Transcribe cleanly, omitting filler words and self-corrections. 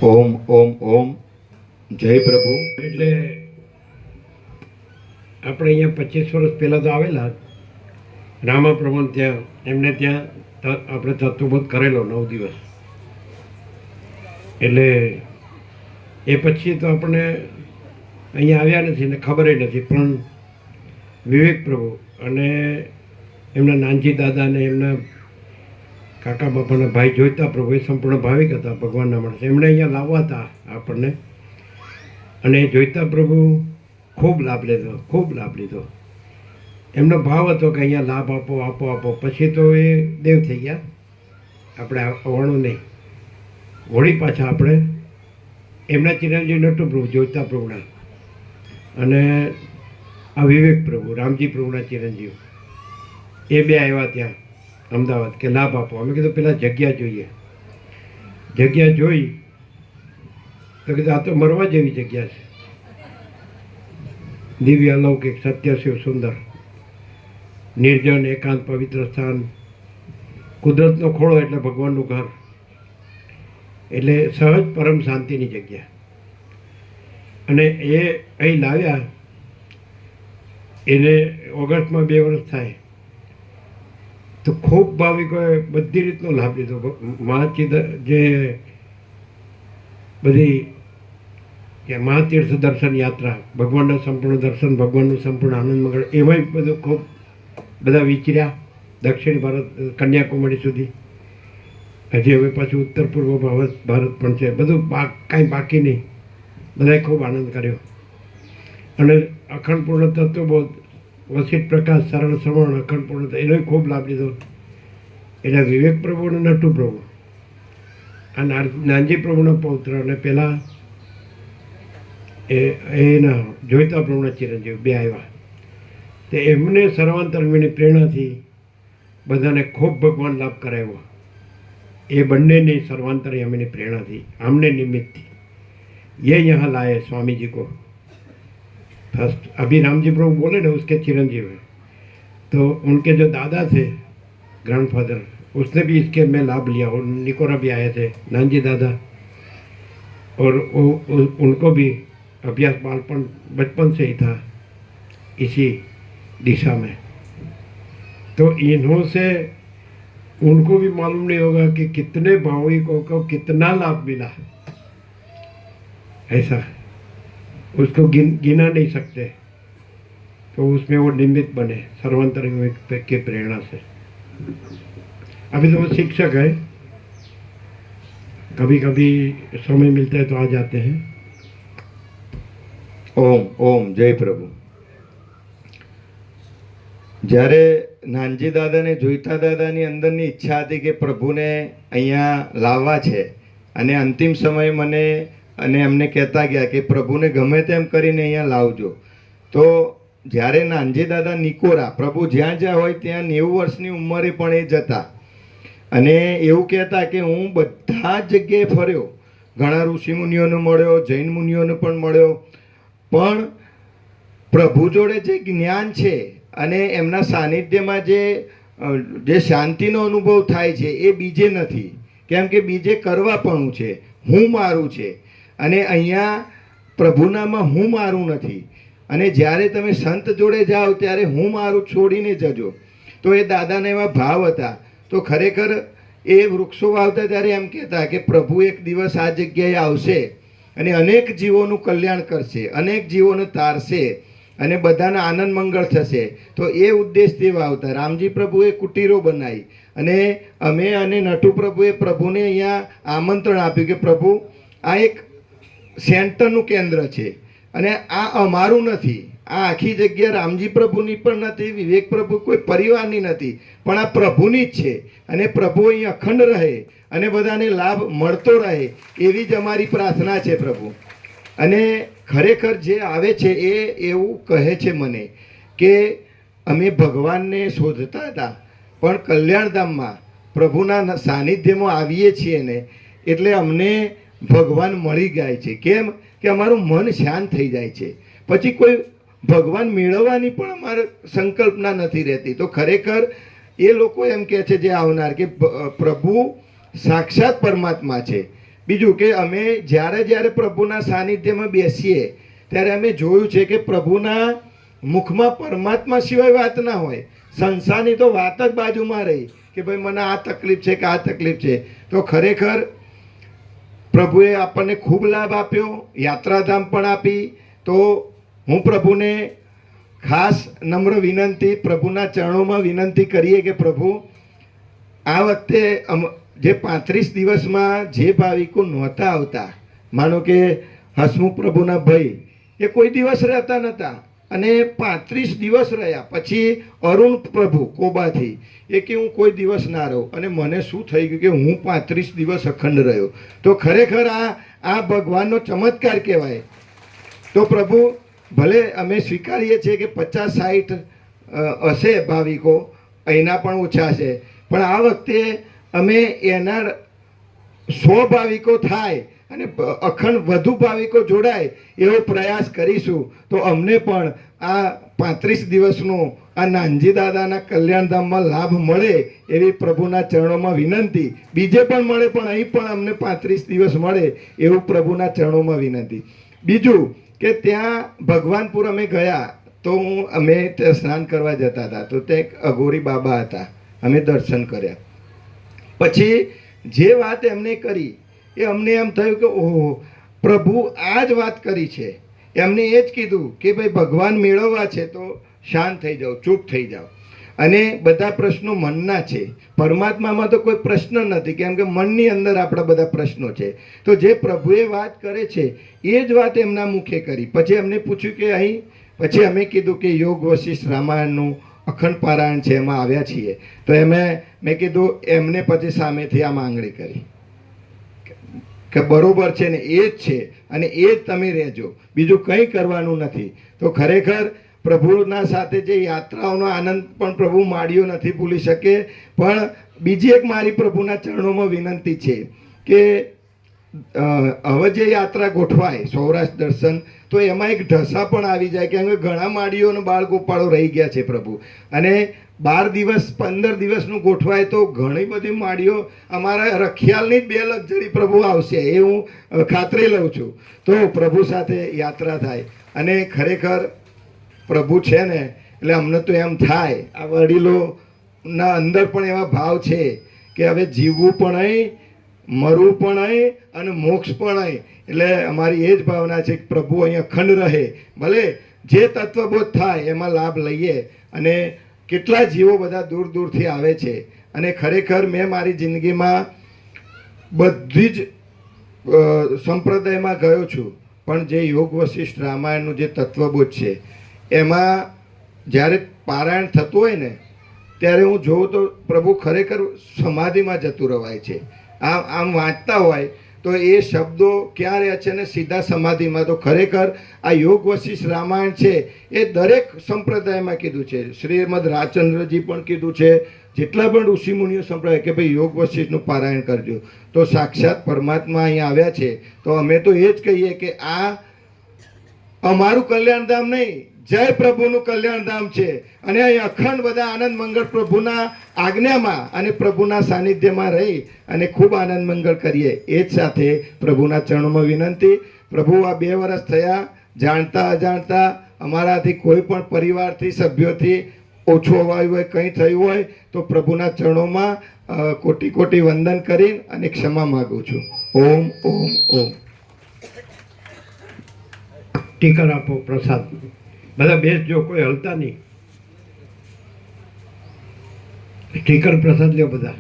ઓમ ઓમ ઓમ જય પ્રભુ. એટલે આપણે અહીંયા 25 વર્ષ પહેલાં તો આવેલા રામાપ્રભુ ત્યાં, એમને ત્યાં આપણે તત્વબોધ કરેલો 9 દિવસ. એટલે એ પછી તો આપણે અહીંયા આવ્યા નથી ને ખબર નથી, પણ વિવેક પ્રભુ અને એમના નાનજી દાદા ને એમના કાકા બાપાના ભાઈ જોઈતા પ્રભુ એ સંપૂર્ણ ભાવિક હતા, ભગવાનના માણસ. એમણે અહીંયા લાવવા હતા આપણને, અને એ જોઈતા પ્રભુ ખૂબ લાભ લીધો. એમનો ભાવ હતો કે અહીંયા લાભ આપો. પછી તો એ દેવ થઈ ગયા, આપણે આવવાનું નહીં. વળી પાછા આપણે એમના ચિરંજીવ નટુ પ્રભુ જોઈતા પ્રભુના, અને આ વિવેક પ્રભુ રામજી પ્રભુના ચિરંજીવ, એ બે આવ્યા ત્યાં અમદાવાદ કે લાભ આપો. અમે કીધું પેલા જગ્યા જોઈએ. જગ્યા જોઈ તો કીધું આ તો મરવા જેવી જગ્યા છે, દિવ્ય અલૌકિક સત્ય શિવ સુંદર, નિર્જન એકાંત પવિત્ર સ્થાન, કુદરતનો ખોળો એટલે ભગવાનનું ઘર, એટલે સહજ પરમ શાંતિની જગ્યા. અને એ અહીં લાવ્યા, એને ઓગસ્ટમાં 2 વર્ષ થાય. તો ખૂબ ભાવિકોએ બધી રીતનો લાભ લીધો. મહાચિદ જે બધી કે મહાતીર્થ દર્શન યાત્રા, ભગવાનના સંપૂર્ણ દર્શન, ભગવાનનું સંપૂર્ણ આનંદ મંગળ, એમાંય બધું ખૂબ બધા વિચર્યા દક્ષિણ ભારત કન્યાકુમારી સુધી. હજી હવે પાછું ઉત્તર પૂર્વ ભારત પણ છે. બધું કાંઈ બાકી નહીં, બધાએ ખૂબ આનંદ કર્યો. અને અખંડ પૂર્ણ તત્વબોધ, વસિત પ્રકાશ, સરળ શ્રવણ, અખંડ પૂર્ણ, એનો ખૂબ લાભ લીધો. એટલે વિવેક પ્રભુ અને નટુ પ્રભુ, આ નાનજી પ્રભુના પૌત્ર, અને પેલા એના જોઈતા પ્રભુના ચિરંજીવ બે આવ્યા. તે એમને સર્વાંતરંગની પ્રેરણાથી બધાને ખૂબ ભગવાન લાભ કરાવ્યો. એ બંનેની સર્વાંતરયામીની प्रेरणा आमने निमित्त थी. ये यहाँ लाए स्वामी जी को फर्स्ट. अभी राम जी प्रभु बोले ना, उसके चिरंजीव है. तो उनके जो दादा थे, ग्रैंडफादर, उसने भी इसके में लाभ लिया. और निकोरा भी आए थे, नानजी दादा, और उनको भी अभ्यास बालपन बचपन से ही था इसी दिशा में. तो इन्हों से उनको भी मालूम नहीं होगा कि कितने भाविकों को कितना लाभ मिला. ऐसा उसको गिना नहीं सकते. तो उसमें वो निमित्त बने सर्वांतरंग की प्रेरणा से. अभी तो वो शिक्षक है, कभी कभी समय मिलता है तो आ जाते हैं. ઓમ ઓમ જય પ્રભુ. જ્યારે નાનજી દાદાને જોઈતા દાદાની અંદરની ઈચ્છા હતી કે પ્રભુને અહીંયા લાવવા છે, અને અંતિમ સમય મને અને એમને કહેતા ગયા કે પ્રભુને ગમે તેમ કરીને અહીંયા લાવજો. તો જ્યારે નાનજી દાદા નિકોરા, પ્રભુ જ્યાં જ્યાં હોય ત્યાં 90 વર્ષની ઉંમરે પણ એ જતા, અને એવું કહેતા કે હું બધા જ જગ્યાએ ફર્યો, ઘણા ઋષિ મુનિઓને મળ્યો, જૈન મુનિઓને પણ મળ્યો, પણ પ્રભુ જોડે જે જ્ઞાન છે અને એમના સાનિધ્યમાં જે શાંતિનો અનુભવ થાય છે એ બીજે નથી. કેમ કે બીજે કરવાપણું છે, હું મારું છે, અને અહીંયા પ્રભુનામાં હું મારું નથી. અને જ્યારે તમે સંત જોડે જાઓ ત્યારે હું મારું છોડીને જજો. તો એ દાદાના એવા ભાવ હતા. તો ખરેખર એ વૃક્ષો વાવતા ત્યારે એમ કહેતા કે પ્રભુ એક દિવસ આ જગ્યાએ આવશે અને અનેક જીવોનું કલ્યાણ કરશે, અનેક જીવોને તારશે, અને બધાના આનંદ મંગળ થશે. તો એ ઉદ્દેશથી વાવતા. રામજી પ્રભુએ કુટીરો બનાવી, અને અમે અને નટુ પ્રભુએ પ્રભુને અહીંયા આમંત્રણ આપ્યું કે પ્રભુ આ એક સેન્ટરનું કેન્દ્ર છે, અને આ અમારું નથી. આ આખી જગ્યા રામજી પ્રભુની પણ નથી, વિવેક પ્રભુ કોઈ પરિવારની નથી, પણ આ પ્રભુની જ છે. અને પ્રભુ અહીં અખંડ રહે અને બધાને લાભ મળતો રહે, એવી જ અમારી પ્રાર્થના છે પ્રભુ. અને ખરેખર જે આવે છે એ એવું કહે છે મને કે અમે ભગવાનને શોધતા હતા, પણ કલ્યાણધામમાં પ્રભુના સાનિધ્યમાં આવીએ છીએ ને એટલે અમને ભગવાન મળી જાય છે. કેમ કે અમારું મન શાંત થઈ જાય છે. પછી કોઈ ભગવાન મેળવવાની પણ અમારે સંકલ્પના નથી રહેતી. તો ખરેખર એ લોકો એમ કહે છે જે આવનાર કે પ્રભુ સાક્ષાત પરમાત્મા છે. બીજું કે અમે જ્યારે જ્યારે પ્રભુના સાનિધ્યમાં બેસીએ ત્યારે અમે જોયું છે કે પ્રભુના મુખમાં પરમાત્મા સિવાય વાત ના હોય. સંસારની તો વાત જ બાજુમાં રહી કે ભાઈ મને આ તકલીફ છે કે આ તકલીફ છે. તો ખરેખર પ્રભુએ આપણને ખૂબ લાભ આપ્યો, યાત્રાધામ પણ આપી. તો હું પ્રભુને ખાસ નમ્ર વિનંતી, પ્રભુના ચરણોમાં વિનંતી કરીએ કે પ્રભુ આ વખતે જે 35 દિવસમાં જે ભાવિકો નહોતા આવતા, માનો કે હસમુખ પ્રભુના ભાઈ એ કોઈ દિવસ રહેતા નહોતા અને 35 દિવસ રહ્યા. પછી અરુણ પ્રભુ કોબાથી એ કે હું કોઈ દિવસ ના રહું, અને મને શું થઈ ગયું કે હું 35 દિવસ અખંડ રહ્યો. તો ખરેખર આ ભગવાનનો ચમત્કાર કહેવાય. તો પ્રભુ ભલે અમે સ્વીકારીએ છીએ કે 50-60 હશે ભાવિકો, અહીંના પણ ઓછા છે, પણ આ વખતે અમે એના 100 ભાવિકો થાય અને અખંડ વધુ ભાવિકો જોડાય એવો પ્રયાસ કરીશું. તો અમને પણ આ 35 દિવસનો આ નાનજી દાદાના કલ્યાણધામમાં લાભ મળે એવી પ્રભુના ચરણોમાં વિનંતી. બીજે પણ મળે પણ અહીં પણ અમને 35 દિવસ મળે એવું પ્રભુના ચરણોમાં વિનંતી. બીજું કે ત્યાં ભગવાનપુર અમે ગયા તો અમે ત્યાં સ્નાન કરવા જતા હતા, તો ત્યાં એક અઘોરી બાબા હતા, અમે દર્શન કર્યા. પછી જે વાત એમને કરી એ અમને એમ થયું કે ઓહો, પ્રભુ આ જ વાત કરી છે. એમને એ જ કીધું કે ભાઈ ભગવાન મેળવવા છે તો શાંત થઈ જાઓ, ચૂપ થઈ જાઓ, અને બધા પ્રશ્નો મનના છે. પરમાત્મામાં તો કોઈ પ્રશ્ન નથી, કેમ કે મનની અંદર આપણા બધા પ્રશ્નો છે. તો જે પ્રભુએ વાત કરે છે એ જ વાત એમના મુખે કરી. પછી એમને પૂછ્યું કે અહીં, પછી અમે કીધું કે યોગ વશિષ્ઠ રામાયણનું અખંડ પારાયણ છે, એમાં આવ્યા છીએ. તો મેં કીધું એમને પછી સામેથી આ માંગણી કરી કે બરોબર છે ને એ જ છે અને એ જ તમે રહેજો, બીજું કંઈ કરવાનું નથી. તો ખરેખર પ્રભુના સાથે જે યાત્રાઓનો આનંદ પણ પ્રભુ માળ્યો નથી ભૂલી શકે. પણ બીજી એક મારી પ્રભુના ચરણોમાં વિનંતી છે કે હવે જે યાત્રા ગોઠવાય સૌરાષ્ટ્ર દર્શન, તો એમાં એક ઢસા પણ આવી જાય, કેમ કે ઘણા માળીઓ અને બાળ ગોપાળો રહી ગયા છે પ્રભુ. અને 12 દિવસ 15 દિવસનું ગોઠવાય તો ઘણી બધી માળીઓ અમારા રખિયાલની જ 2 લક્ઝરી પ્રભુ આવશે, એ હું ખાતરી લઉં છું. તો પ્રભુ સાથે યાત્રા થાય અને ખરેખર પ્રભુ છે ને એટલે અમને તો એમ થાય, આ વડીલોના અંદર પણ એવા ભાવ છે કે હવે જીવવું પણ અહીં, મરવું પણ અહીં અને મોક્ષ પણ અહીં. એટલે અમારી એ જ ભાવના છે કે પ્રભુ અહીં અખંડ રહે, ભલે જે તત્વબોધ થાય એમાં લાભ લઈએ. અને કેટલા જીવો બધા દૂર દૂરથી આવે છે, અને ખરેખર મેં મારી જિંદગીમાં બધી જ સંપ્રદાયમાં ગયો છું, પણ જે યોગ વશિષ્ઠ રામાયણનું જે તત્વબોધ છે એમાં જ્યારે પારાયણ થતું હોય ને ત્યારે હું જોઉં તો પ્રભુ ખરેખર સમાધિમાં જતું રવાય છે. આમ વાંચતા હોય તો એ શબ્દો ક્યાં રહે છે ને સીધા સમાધિમાં. તો ખરેખર આ યોગ વશિષ્ઠ રામાયણ છે એ દરેક સંપ્રદાયમાં કીધું છે. શ્રીમદ રાજચંદ્રજી પણ કીધું છે, જેટલા પણ ઋષિમુનિઓ સંપ્રદાય કે ભાઈ યોગ વશિષ્ઠનું પારાયણ કરજો. તો સાક્ષાત પરમાત્મા અહીંયા આવ્યા છે. તો અમે તો એ જ કહીએ કે આ અમારું કલ્યાણધામ નહીં, જય પ્રભુનું કલ્યાણધામ છે. અને અહીં અખંડ બધા આનંદ મંગળ પ્રભુના આજ્ઞામાં અને પ્રભુના સાનિધ્યમાં રહી અને ખૂબ આનંદ મંગળ કરીએ. એ જ સાથે પ્રભુના ચરણોમાં વિનંતી. પ્રભુ આ 2 વર્ષ થયા, જાણતા અજાણતા અમારાથી કોઈ પણ પરિવારથી સભ્યોથી ઓછું અવાયું હોય, કંઈ થયું હોય તો પ્રભુના ચરણોમાં કોટી કોટી વંદન કરી અને ક્ષમા માગું છું. ઓમ ઓમ ઓમ. ટીકર આપો, પ્રસાદ. બધા બેસજો, કોઈ હલતા નહીં. ટીકર પ્રસાદ લ્યો બધા.